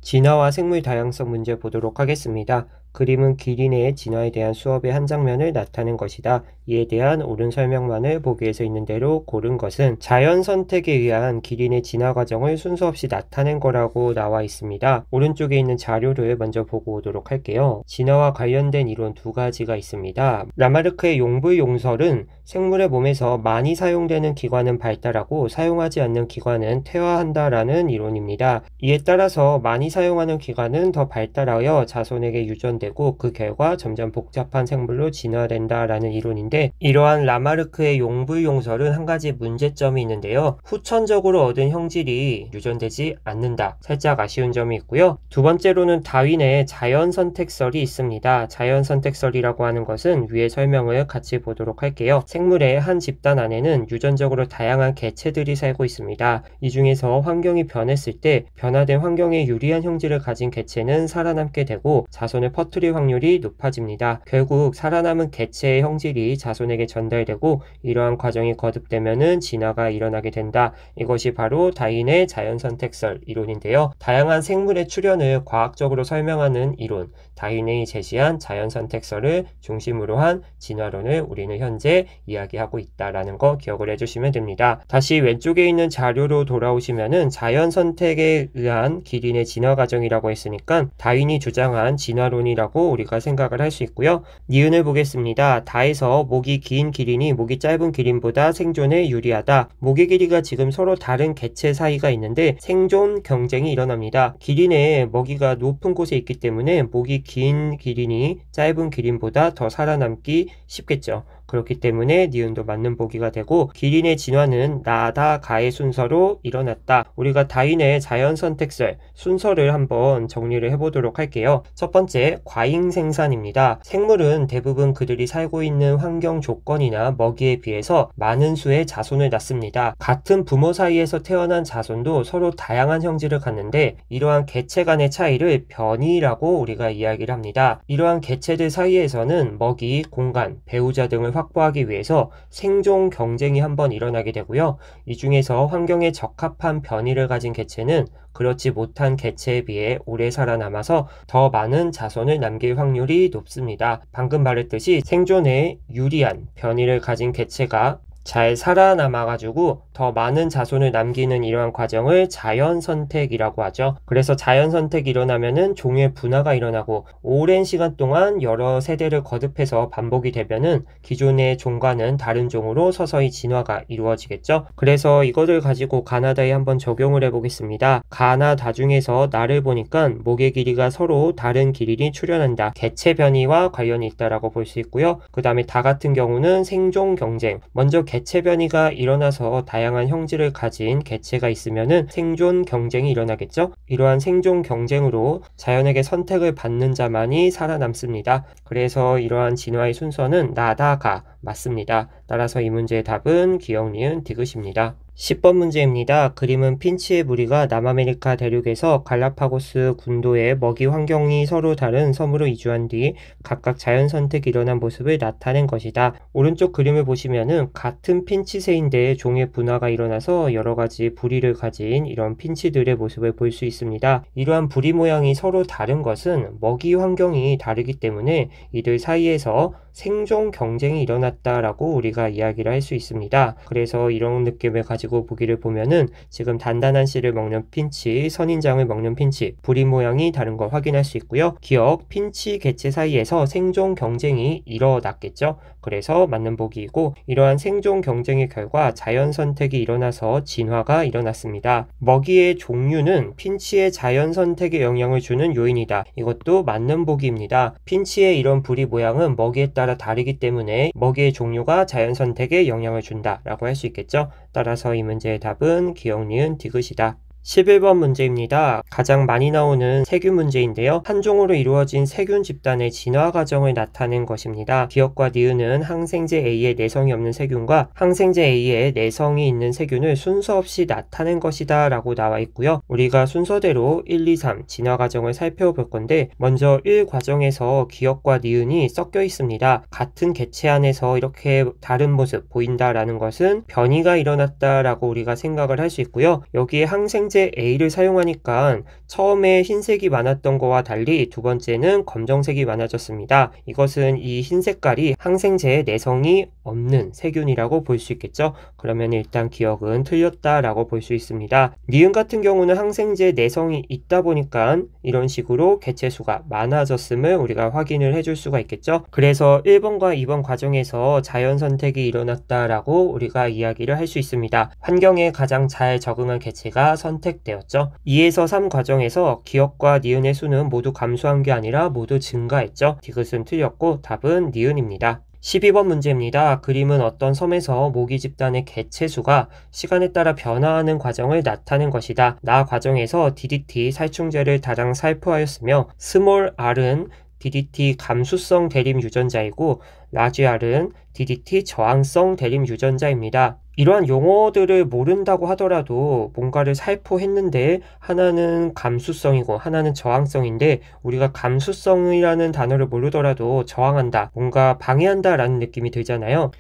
진화와 생물 다양성 문제 보도록 하겠습니다. 그림은 기린의 진화에 대한 수업의 한 장면을 나타낸 것이다. 이에 대한 옳은 설명만을 보기에서 있는 대로 고른 것은 자연 선택에 의한 기린의 진화 과정을 순서 없이 나타낸 거라고 나와 있습니다. 오른쪽에 있는 자료를 먼저 보고 오도록 할게요. 진화와 관련된 이론 두 가지가 있습니다. 라마르크의 용불용설은 생물의 몸에서 많이 사용되는 기관은 발달하고 사용하지 않는 기관은 퇴화한다라는 이론입니다. 이에 따라서 많이 사용하는 기관은 더 발달하여 자손에게 유전되고 그 결과 점점 복잡한 생물로 진화된다라는 이론인데, 이러한 라마르크의 용불용설은 한 가지 문제점이 있는데요. 후천적으로 얻은 형질이 유전되지 않는다. 살짝 아쉬운 점이 있고요. 두 번째로는 다윈의 자연선택설이 있습니다. 자연선택설이라고 하는 것은 위의 설명을 같이 보도록 할게요. 생물의 한 집단 안에는 유전적으로 다양한 개체들이 살고 있습니다. 이 중에서 환경이 변했을 때 변화된 환경에 유리한 형질을 가진 개체는 살아남게 되고 자손을 퍼뜨릴 확률이 높아집니다. 결국 살아남은 개체의 형질이 자손에게 전달되고 이러한 과정이 거듭되면은 진화가 일어나게 된다. 이것이 바로 다윈의 자연선택설 이론인데요. 다양한 생물의 출현을 과학적으로 설명하는 이론, 다윈이 제시한 자연선택설을 중심으로 한 진화론을 우리는 현재 이야기하고 있다라는 거 기억을 해주시면 됩니다. 다시 왼쪽에 있는 자료로 돌아오시면은 자연선택에 의한 기린의 진화 과정이라고 했으니까 다윈이 주장한 진화론이라고 우리가 생각을 할 수 있고요. 니은을 보겠습니다. 다에서 목이 긴 기린이 목이 짧은 기린보다 생존에 유리하다. 목의 길이가 지금 서로 다른 개체 사이가 있는데 생존 경쟁이 일어납니다. 기린의 먹이가 높은 곳에 있기 때문에 목이 긴 기린이 짧은 기린보다 더 살아남기 쉽겠죠. 그렇기 때문에 니은도 맞는 보기가 되고, 기린의 진화는 나다 가의 순서로 일어났다. 우리가 다윈의 자연선택설 순서를 한번 정리를 해보도록 할게요. 첫 번째, 과잉생산입니다. 생물은 대부분 그들이 살고 있는 환경 조건이나 먹이에 비해서 많은 수의 자손을 낳습니다. 같은 부모 사이에서 태어난 자손도 서로 다양한 형질을 갖는데 이러한 개체 간의 차이를 변이라고 우리가 이야기를 합니다. 이러한 개체들 사이에서는 먹이, 공간, 배우자 등을 확보하기 위해서 생존 경쟁이 한번 일어나게 되고요. 이 중에서 환경에 적합한 변이를 가진 개체는 그렇지 못한 개체에 비해 오래 살아남아서 더 많은 자손을 남길 확률이 높습니다. 방금 말했듯이 생존에 유리한 변이를 가진 개체가 잘 살아남아가지고 더 많은 자손을 남기는 이러한 과정을 자연선택이라고 하죠. 그래서 자연선택이 일어나면은 종의 분화가 일어나고 오랜 시간 동안 여러 세대를 거듭해서 반복이 되면은 기존의 종과는 다른 종으로 서서히 진화가 이루어지겠죠. 그래서 이것을 가지고 가나다에 한번 적용을 해보겠습니다. 가나다 중에서 나를 보니까 목의 길이가 서로 다른 기린이 출현한다. 개체 변이와 관련이 있다라고 볼 수 있고요. 그 다음에 다 같은 경우는 생존 경쟁. 먼저 개체 변이가 일어나서 다양한 형질을 가진 개체가 있으면은 생존 경쟁이 일어나겠죠. 이러한 생존 경쟁으로 자연에게 선택을 받는 자만이 살아남습니다. 그래서 이러한 진화의 순서는 나다가 맞습니다. 따라서 이 문제의 답은 기역, 니은, 디귿입니다. 10번 문제입니다. 그림은 핀치의 무리가 남아메리카 대륙에서 갈라파고스 군도의 먹이 환경이 서로 다른 섬으로 이주한 뒤 각각 자연선택이 일어난 모습을 나타낸 것이다. 오른쪽 그림을 보시면은 같은 핀치새인데 종의 분화가 일어나서 여러가지 부리를 가진 이런 핀치들의 모습을 볼 수 있습니다. 이러한 부리 모양이 서로 다른 것은 먹이 환경이 다르기 때문에 이들 사이에서 생존 경쟁이 일어났다라고 우리가 이야기를 할 수 있습니다. 그래서 이런 느낌을 가지고 보기를 보면은 지금 단단한 씨를 먹는 핀치, 선인장을 먹는 핀치, 부리 모양이 다른 걸 확인할 수 있고요. 기억, 핀치 개체 사이에서 생존 경쟁이 일어났겠죠. 그래서 맞는 보기이고, 이러한 생존 경쟁의 결과 자연 선택이 일어나서 진화가 일어났습니다. 먹이의 종류는 핀치의 자연 선택에 영향을 주는 요인이다. 이것도 맞는 보기입니다. 핀치의 이런 부리 모양은 먹이에 따라 다르기 때문에 먹이의 종류가 자연 선택에 영향을 준다라고 할 수 있겠죠. 따라서 이 문제의 답은 기역, 니은, 디귿이다. 11번 문제입니다. 가장 많이 나오는 세균 문제인데요. 한 종으로 이루어진 세균 집단의 진화 과정을 나타낸 것입니다. 기역과 니은은 항생제 A에 내성이 없는 세균과 항생제 A에 내성이 있는 세균을 순서 없이 나타낸 것이다 라고 나와 있고요. 우리가 순서대로 1, 2, 3 진화 과정을 살펴볼 건데, 먼저 1 과정에서 기역과 니은이 섞여 있습니다. 같은 개체 안에서 이렇게 다른 모습 보인다라는 것은 변이가 일어났다라고 우리가 생각을 할 수 있고요. 여기에 항생제 번째 A를 사용하니까 처음에 흰색이 많았던 거와 달리 두 번째는 검정색이 많아졌습니다. 이것은 이 흰 색깔이 항생제의 내성이 없는 세균이라고 볼 수 있겠죠. 그러면 일단 기억은 틀렸다라고 볼 수 있습니다. 니은 같은 경우는 항생제 내성이 있다 보니까 이런 식으로 개체수가 많아졌음을 우리가 확인을 해줄 수가 있겠죠. 그래서 1번과 2번 과정에서 자연 선택이 일어났다라고 우리가 이야기를 할 수 있습니다. 환경에 가장 잘 적응한 개체가 선택되었죠. 2에서 3 과정에서 기억과 니은의 수는 모두 감소한 게 아니라 모두 증가했죠. 디귿은 틀렸고 답은 니은입니다. 12번 문제입니다. 그림은 어떤 섬에서 모기 집단의 개체수가 시간에 따라 변화하는 과정을 나타낸 것이다. 나 과정에서 DDT 살충제를 다량 살포하였으며 스몰 r은 DDT 감수성 대림 유전자이고 라지 r은 DDT 저항성 대림 유전자입니다. 이러한 용어들을 모른다고 하더라도 뭔가를 살포했는데 하나는 감수성이고 하나는 저항성인데 우리가 감수성이라는 단어를 모르더라도 저항한다, 뭔가 방해한다 라는 느낌이 들잖아요.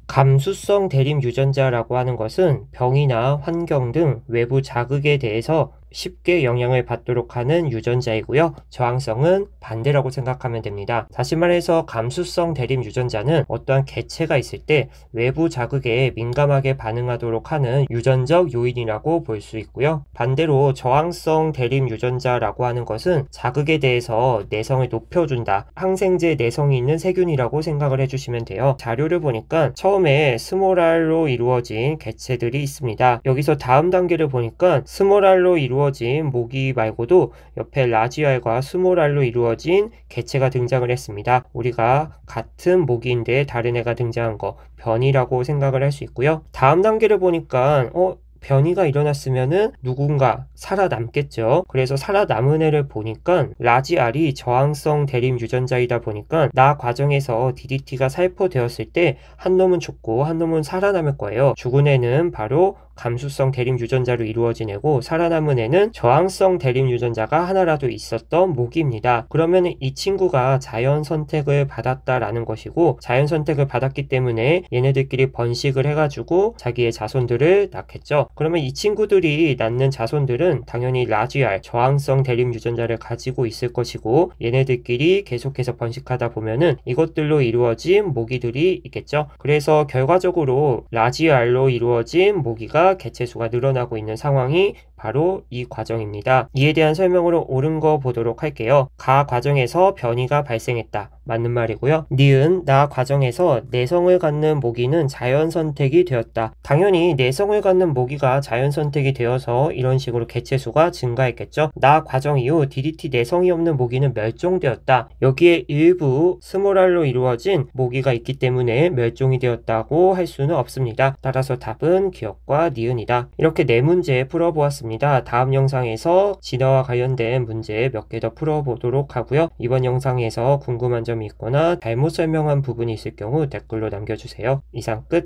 감수성 대림 유전자라고 하는 것은 병이나 환경 등 외부 자극에 대해서 쉽게 영향을 받도록 하는 유전자이고요. 저항성은 반대라고 생각하면 됩니다. 다시 말해서 감수성 대림 유전자는 어떠한 개체가 있을 때 외부 자극에 민감하게 반응하도록 하는 유전적 요인이라고 볼 수 있고요. 반대로 저항성 대림 유전자라고 하는 것은 자극에 대해서 내성을 높여준다, 항생제 내성이 있는 세균이라고 생각을 해주시면 돼요. 자료를 보니까 처음에 스몰R로 이루어진 개체들이 있습니다. 여기서 다음 단계를 보니까 스몰R로 이루어진 모기 말고도 옆에 라지알과 스몰알로 이루어진 개체가 등장을 했습니다. 우리가 같은 모기인데 다른 애가 등장한 거 변이라고 생각을 할 수 있고요. 다음 단계를 보니까 변이가 일어났으면은 누군가 살아남겠죠. 그래서 살아남은 애를 보니까 라지알이 저항성 대림 유전자이다 보니까 나 과정에서 DDT가 살포되었을 때 한 놈은 죽고 한 놈은 살아남을 거예요. 죽은 애는 바로 감수성 대림 유전자로 이루어진 애고 살아남은 애는 저항성 대림 유전자가 하나라도 있었던 모기입니다. 그러면 이 친구가 자연 선택을 받았다라는 것이고 자연 선택을 받았기 때문에 얘네들끼리 번식을 해가지고 자기의 자손들을 낳겠죠. 그러면 이 친구들이 낳는 자손들은 당연히 라지알 저항성 대림 유전자를 가지고 있을 것이고 얘네들끼리 계속해서 번식하다 보면은 이것들로 이루어진 모기들이 있겠죠. 그래서 결과적으로 라지알로 이루어진 모기가 개체수가 늘어나고 있는 상황이 바로 이 과정입니다. 이에 대한 설명으로 옳은 거 보도록 할게요. 가 과정에서 변이가 발생했다. 맞는 말이고요. 니은 나 과정에서 내성을 갖는 모기는 자연 선택이 되었다. 당연히 내성을 갖는 모기가 자연 선택이 되어서 이런 식으로 개체수가 증가했겠죠. 나 과정 이후 DDT 내성이 없는 모기는 멸종되었다. 여기에 일부 스몰알로 이루어진 모기가 있기 때문에 멸종이 되었다고 할 수는 없습니다. 따라서 답은 기억과 니은이다. 이렇게 네 문제 풀어보았습니다. 다음 영상에서 진화와 관련된 문제 몇 개 더 풀어보도록 하고요. 이번 영상에서 궁금한 점이 있거나 잘못 설명한 부분이 있을 경우 댓글로 남겨주세요. 이상 끝.